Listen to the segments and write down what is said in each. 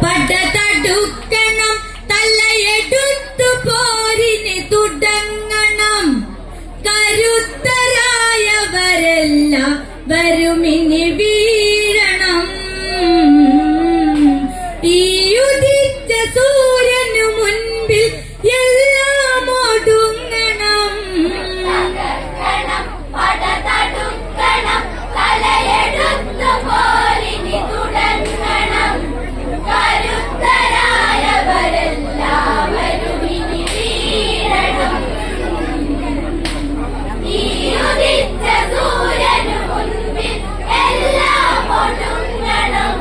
പടതടുക്കണം തലയെടുത്തു പോരിന് തുടങ്ങണം. കരുത്തരായവരെല്ലാം വരുമിനി വീഴണം. ഈ ഉദിച്ച സൂര്യനു മുൻപിൽ എല്ലാം ഒടുങ്ങണം. തലയെടുത്തു പോരിന് തുടങ്ങണം. കരുത്തരായവരെല്ലാവരും ഇനി വീഴണം. ഈ ഉദിച്ച സൂര്യനു മുൻപിൽ എല്ലാം ഒടുങ്ങണം.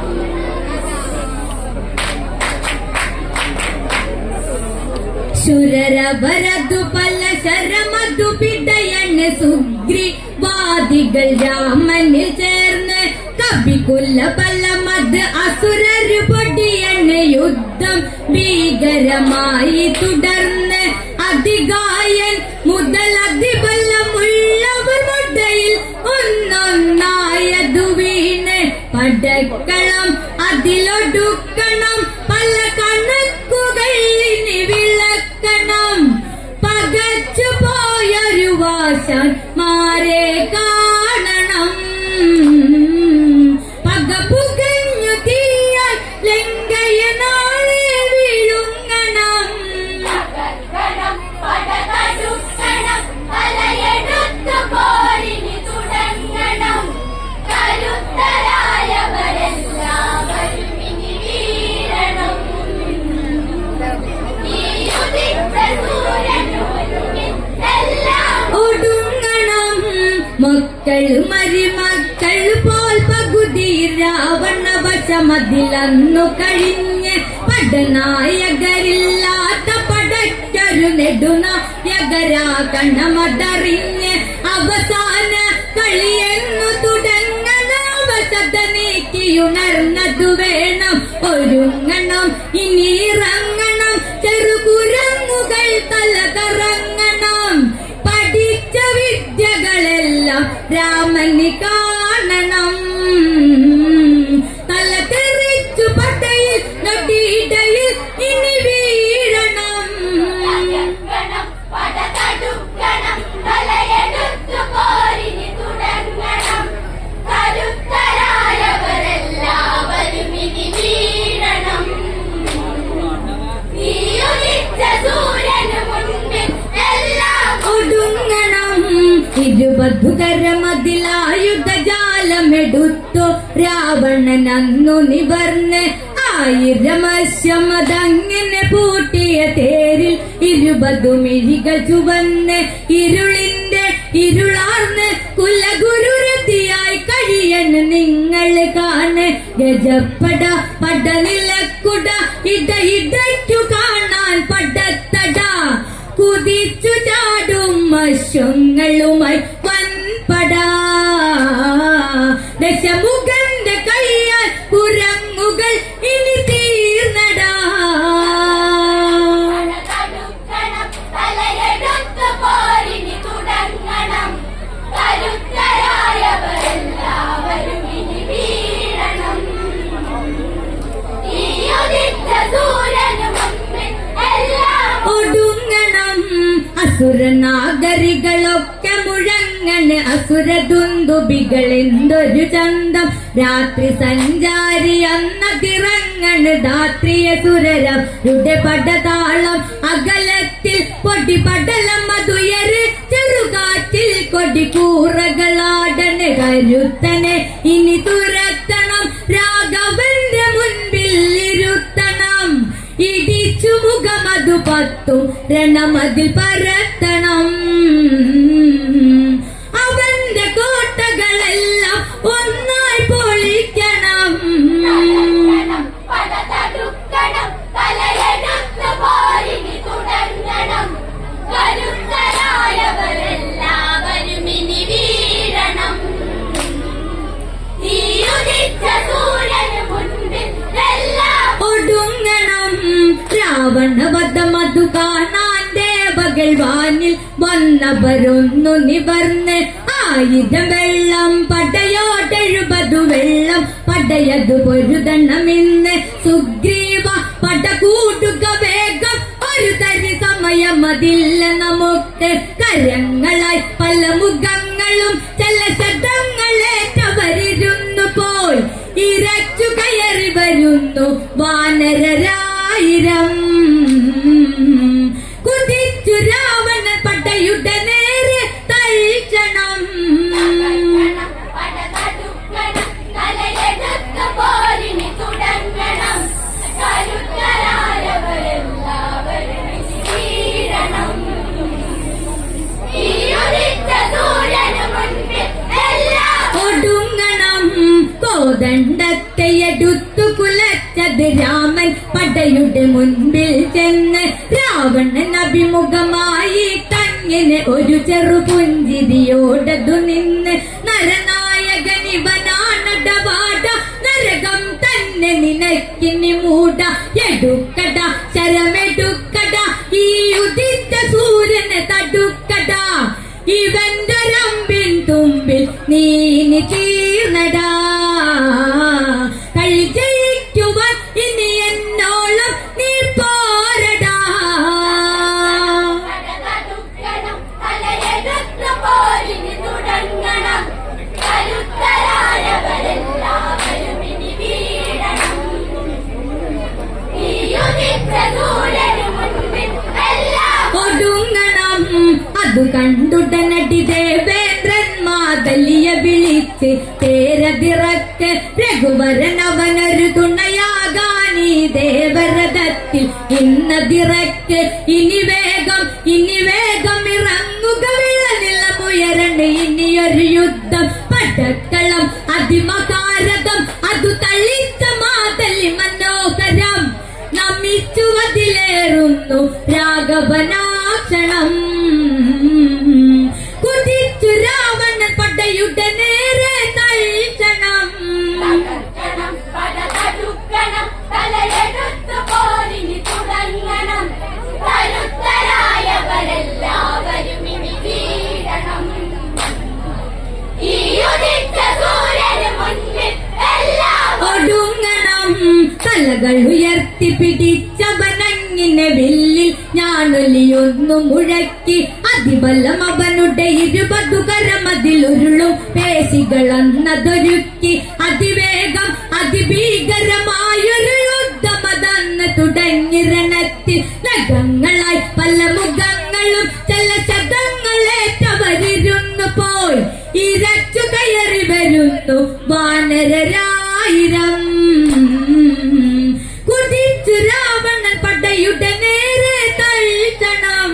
ശുരരവരതു പല ശരമതു പിടയണ് സുഗ്രീവാദികൾ രാമനിൽ ചേർന്ന് കപികുല പലമത് അസുരരു പൊടിയണ് യുദ്ധം ഭീകരമായി തുടർന്ന് അതികായൻ മുതൽ അതിബലമുള്ളവർ മുടയിൽ ഒന്നൊന്നായതു വീണ് പടക്കളം അതിലൊടുക്കണം. പല കണക്കുകൾ ഇനി വിളക്കണം. പകച്ചു പോയൊരു വാശന്മാരെ കാണണം. പക പുകഞ്ഞു തീയാൽ ലങ്കയ നാളെ വിഴുങ്ങണം. തലയെടുത്തു പോരിന് തുടങ്ങണം. കരുത്തരായവരെല്ലാവരും ഇനി വീഴണം. ഈ ഉദിച്ച സൂര്യനു മുൻപിൽ എല്ലാം ഒടുങ്ങണം. മക്കൾ മരുമക്കൾ പോൽ പകുതി രാവണ വശമതിലന്നു കഴിഞ്ഞ് പടനായകരില്ലാത്ത പടയ്ക്കൊരു നെടുനായകരാകണമതറിഞ്ഞ് അവസാന കളിയെന്നു തുടങ്ങണ അവസത നീക്കിയുണർന്നതു വേണം. ഒരുങ്ങണം ഇനി ഇറങ്ങണം. ചെറുകുരങ്ങുകൾ തല കറങ്ങണം. പഠിച്ച വിദ്യകളെല്ലാം രാമന് കാണണം. തല തെറിച്ചു പടയിൽ നടിയിടയിൽ ഇനി വീഴണം. പടതടുക്കണം. തലയെടുത്തു പോരിന് തുടങ്ങണം. കരുത്തരായവരെല്ലാവരും ഇനി വീഴണം. ഈ ഉദിച്ച സൂര്യനു മുൻപിൽ എല്ലാം ഒടുങ്ങണം. 20 കരമതിലായുധജാലമെടുത്തു രാവണൻ അന്നു നിവർന്ന് 1000 അശ്വമതങ്ങനെ പൂട്ടിയ തേരിൽ 20 മിഴികൾ ചുവന്ന് ഇരുളിന്റെ ഇരുളാർന്ന് കുലഗുരുരതിയായി കഴിയണ നിങ്ങൾ കാണ്. ഗജപ്പട പടനിലക്കുട ഇടയ്ക്കു കാണാൻ പടത്തട കുതിച്ചു ചാടും അശ്വങ്ങളുമായി വൻപട. ദശമുഖന്റെ കയ്യാൽ കുരങ്ങുകൾ ഇനി തീർന്നടാ. തലയെടുത്തു പോരിന് തുടങ്ങണം. കരുത്തരായവരെല്ലാവരും ഇനി വീഴണം. ഈ ഉദിച്ച സൂര്യനു മുൻപിൽ എല്ലാം ഒടുങ്ങണം. അസുരനാഗരികളൊക്കെ മുഴങ്ങണ്. അസുരദുന്ദുബികൾ എന്തൊരു ചന്തം. രാത്രി സഞ്ചാരി അന്നതിറങ്ങണ്. ധാത്രിയ സുരരുടെ പടതാളം അകലത്തിൽ പൊടി പടലം അതുയര് ചെറുകാറ്റിൽ കൊടിക്കൂറകളാടന്. കരുത്തനെ ഇനി തുരത്തണം. രാഘവന്റെ മുൻപിൽ ഇരുത്തണം. ഇടിച്ചു മുഖമതു 10 രണമതിൽ പരത്തണം. അവന്റെ കോട്ടകളെല്ലാം ഒന്നായി പൊളിക്കണം. പടതടുക്കണം. തലയെടുത്തു പോരിന് തുടങ്ങണം. കരുത്തരായവരെല്ലാവരും ഇനി വീഴണം. ഈ ഉദിച്ച സൂര്യനു മുൻപിൽ എല്ലാം ഒടുങ്ങണം. രാവണവധമതു കാണാൻ ദേവകൾ വാനിൽ വന്നവരൊന്നു നിവർന്ന് 1000 വെള്ളം പടയോടെഴുപതു വെള്ളം പടയതു പൊരുതണമെന്ന് സുഗ്രീവ മതില്ല നമുക്ക് കരങ്ങളായി പല മുഖങ്ങളും ചില ശബ്ദങ്ങളേറ്റവരിരുന്നു പോയി ഇരച്ചു കയറി വരുന്നു വാനരരായിരം കുതിച്ചു രാവണ പടയുടെ നേരെ തൽക്ഷണം കോദണ്ഡത്തെ എടുത്തു കുലച്ചത് രാമൻ പടയുടെ മുൻപിൽ ചെന്ന് രാവണൻ അഭിമുഖമായി തങ്ങിന് ഒരു ചെറുപുഞ്ചിരിയോടതു നിന്ന് നരനായകൻ ഇവനാണടവാട നരകം തന്നെ നിനക്കിനി മൂട എടുക്കട ശരമെടുക്കട ഈ ഉദിച്ച സൂര്യനെ തടുക്കട ഇവന്റെ രമ്പിൻ തുമ്പിൽ നീനി തീർന്നടാ കളി ജയിക്കുവാൻ ഇനി എന്നോളം നീ പോരടാ ഒടുങ്ങണം അത് കണ്ടുടനടി ദേവേന്ദ്രൻ മാതലിയ വിളിച്ച് തേരതിറക്ക് രഘുവരൻ അവനൊരു തുണയാകാനീ ദേവരഥത്തിൽ ഇന്നതിറക്ക് ഇനി വേഗം ഇറങ്ങുക വിളനിലമുയരണ്ട് ഇനിയൊരു യുദ്ധം പടക്കളം അതിമകാരകം അതു തളിച്ച മാതലി മനോഹരം നമിച്ചു അതിലേറുന്നു രാഘവനാക്ഷണം കുതിച്ചു രാവണൻ പടയുടെ നേരെ തൽക്ഷണം ഒടുങ്ങണം തലകൾ ഉയർത്തി പിടിച്ചവനങ്ങിനെ വില്ലിൽ ഞാനൊലിയൊന്നു മുഴക്കി അതിബലം അവനുടെ 20 കരമതിലുരുളും പേശികളന്നതൊരുക്കി അതിവേഗം അതിഭീകരമായൊരു യുദ്ധമതന്ന് തുടങ്ങി രണത്തിൽ നഖങ്ങളായി പല മുഖങ്ങളും ചില ശബ്ദങ്ങളേറ്റവരിരുന്നു പോയി ഇരച്ചു കയറി വരുന്നു വാനരരായിരം കുതിച്ചു രാവണൻ പടയുടെ നേരെ തൽക്ഷണം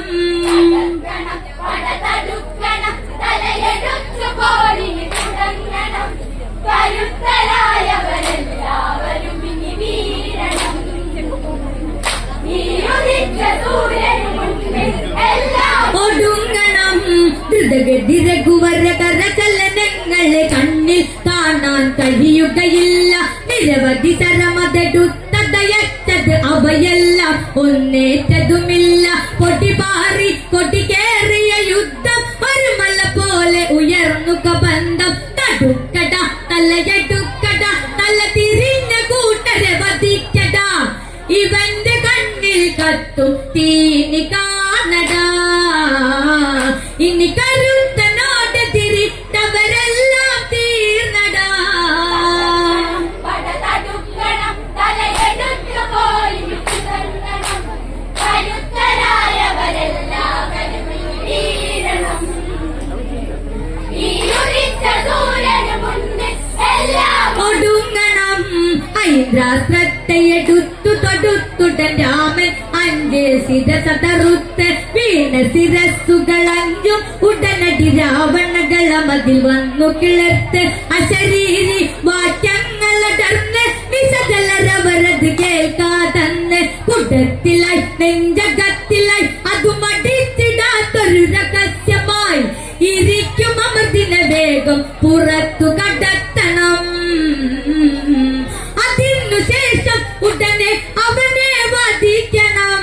ഒടുങ്ങണം ദ്രുതഗതി രഘുവര കരചലനങ്ങളെ കണ്ണിൽ കാണാൻ കഴിയുകയില്ല നിരവധി ശരമതെടുത്തതയച്ചത് അവയെല്ലാം ഒന്നേറ്റതുമില്ല പൊടിപാറി കൊടികേറിയ യുദ്ധം ഒരു മല പോലെ ഉയർന്നു കബന്ധം തടുക്കട തലയെടുക്കട തല തിരിഞ്ഞ കൂട്ടരെ വധിക്കട ഇവന്റെ കണ്ണിൽ കത്തും തീനി കാണടാ ഇനി കരുത്തനോട് തിരിട്ടവരെല്ലാം തീർന്നടാ ഒടുങ്ങണം ഐന്ദ്രാസ്ത്രത്തെയെടുത്തു തൊടുത്തുടൻ രാമൻ 5 ശിരസതറുത്ത് വീണ ശിരസ്സുകളഞ്ചും ഉടനടി രാവണകളമതിൽ വന്നു കിളർത്ത് അശരീരി വാക്യങ്ങളടർന്ന് വിശകലരവരത് കേൾക്കാതന്ന് കുടത്തിലായി നെഞ്ചകത്തിലായി അതു മടിച്ചിടാത്തൊരു രഹസ്യമായി ഇരിക്കും അമൃതിനെ വേഗം പുറത്തു കടത്തണം അതിനുശേഷം ഉടനെ അവനെ വധിക്കണം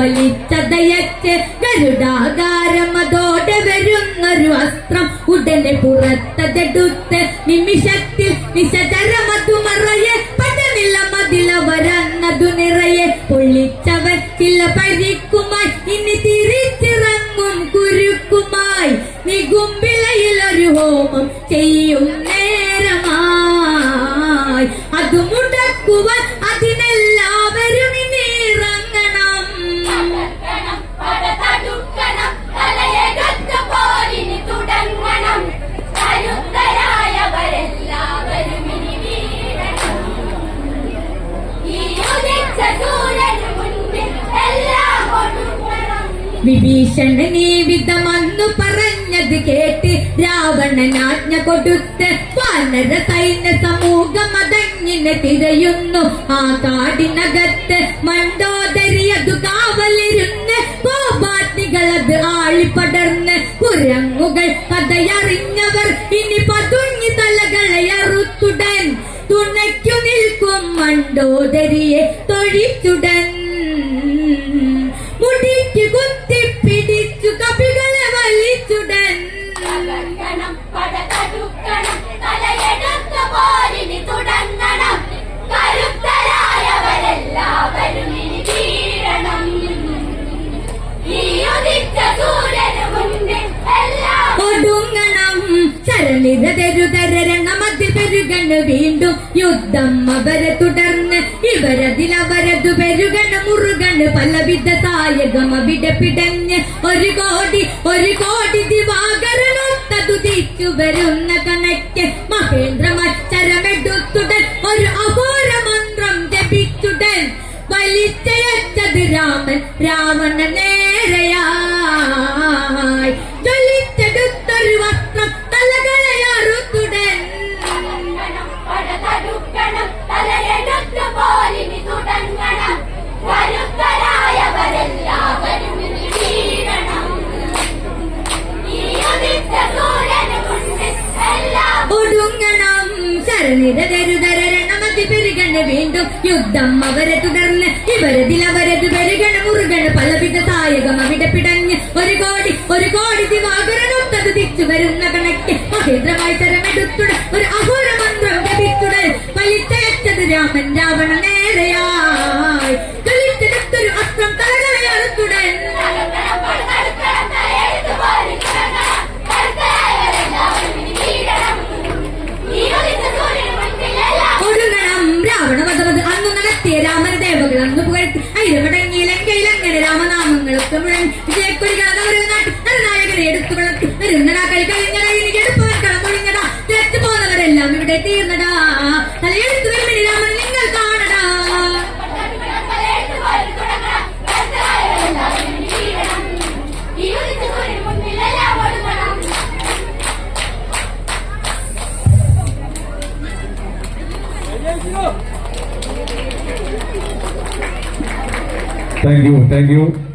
വലിച്ചതയച്ച് ഗരുഡാകാരം അതോടെ വരുന്നൊരു അസ്ത്രം ഉടനെ പുറത്തതെടുത്ത് നിമിഷത്തിൽ നിശചരമതു മറയെ പടനില മതിലവരന്നതു നിറയെ പൊള്ളിച്ചവൻ ചില പരിക്കുമായി ഇനി തിരിച്ചിറങ്ങും കുരുക്കുമായി നികുംബിളയിൽ ഒരു ഹോമം ചെയ്യും നേരമായി അത് മുടക്കുവാൻ അതിനെല്ലാവരും ഇനി ഇറങ്ങണം. തകർക്കണം, പടതടുക്കണം, തലയെടുത്ത് പോരിന് തുടങ്ങണം. കരുത്തരായവരെല്ലാവരും ഇനി വീഴണം. ഈ ഉദിച്ച സൂര്യന് മുൻപിൽ എല്ലാം ഒടുങ്ങണം. വിഭീഷണനീ വിധമന്നു പറഞ്ഞത് കേട്ട് രാവണൻ ആജ്ഞ കൊടുത്ത് വാനര സൈന്യ സമൂഹം അതങ്ങിനെ തിരയുന്നു. ആ കാടിനകത്ത് മണ്ടോദരിയതു കാവലിരുന്ന് കോപാഗ്നികളത് ആളിപ്പടർന്ന് കുരങ്ങുകൾ കഥയറിഞ്ഞവർ ഇനി പതുങ്ങി തലകളെ അറുത്തുടൻ തുണയ്ക്കു നിൽക്കും മണ്ടോദരിയെ തൊഴിച്ചുടൻ. മുടിക്ക് കുത്തിപ്പിടിച്ചു കപികളെ വലിച്ചുടൻ. തകർക്കണം, പടതടുക്കണം, തലയെടുത്ത് പോരിന് തുടങ്ങണം. കരുത്തരായവരെല്ലാവരും ഇനി വീഴണം. ഈ ഉദിച്ച സൂര്യന് മുൻപിൽ എല്ലാം ഒടുങ്ങണം. ശരണിരതരുതരണമതി പെരുകണ് വീണ്ടും യുദ്ധം അവരെ തുടർന്ന് ഇവരതിലവരതു പെരുകണ് മുറുകണ് പലവിധ സായകം അവിടെ പിടഞ്ഞ് ഒരു കോടി ദിവാകരണത്തതു തിരിച്ചു വരുന്ന കണക്ക് മഹേന്ദ്രമായി ചരമെടുത്തുടൻ ഒരു അഘോര മന്ത്രം ജപിച്ചുടൻ വലിച്ചയച്ചത് രാവണ നേരെയായി ജ്വലിച്ചെടുത്തൊരു വസ്ത്രം തലകളെ അറുത്തുടൻ. തകർക്കണം, പടതടുക്കണം, തലയെടുത്ത് പോരിന് തുടങ്ങണം. കരുത്തരായവരെല്ലാവരും ഇനി വീഴണം. ഈ ഉദിച്ച സൂര്യന് മുൻപിൽ എല്ലാം ഒടുങ്ങണം. ശരണിരതരുതരണമതി പെരുകണ് വീണ്ടും യുദ്ധം അവരെ തുടർന്ന് ഇവരതിലവരത് പെരുകണ് മുറുകണ് പലവിധ സായകം അവിടെ പിടഞ്ഞ് ഒരു കോടി ദിവാകരണത്തത് തിരിച്ചു വരുന്ന കണക്ക് മഹേന്ദ്രമായി തരമെടുത്തുടൻ ഒരു അഘോര മന്ത്രം ജപിച്ചുടൻ വലിച്ചയച്ചത് രാവണ നേരെയായി ജ്വലിച്ചെടുത്തൊരു അസ്ത്രം തലകളെ അറുത്തുടൻ. തകർക്കണം, പടതടുക്കണം, തലയെടുത്ത് പോരിന് തുടങ്ങണം. കരുത്തരായവരെല്ലാവരും ഇനി വീഴണം. ഈ ഉദിച്ച സൂര്യന് മുൻപിൽ എല്ലാം ഒടുങ്ങണം. രാവണവധമത് അന്നു നടത്തിയ രാമന ദേവകൾ അന്ന് പുകഴ്ത്തി ഐരമടങ്ങി ലങ്കയിൽ അങ്ങനെ രാമനാമങ്ങളൊക്കെ മുഴങ്ങി വിജയക്കൊടികളെ നാട്ടിൽ നരനായകനെ എടുത്തു കളത്തി വരുന്നടാ കൈ കഴിഞ്ഞടാ എനിക്ക് എടുപ്പവൻ കളമൊഴിഞ്ഞടാ തെറ്റു പോന്നവരെല്ലാം ഇവിടെ തീർന്നടാ തലയെടുത്തു വരുമിനി രാമൻ നിങ്ങൾ കാണടാ. പടതടുക്കണം, തലയെടുത്ത് പോരിന് തുടങ്ങണം. കരുത്തരായവരെല്ലാവരും ഇനി വീഴണം. ഈ ഉദിച്ച സൂര്യന് മുൻപിൽ എല്ലാം ഒടുങ്ങണം. Thank you.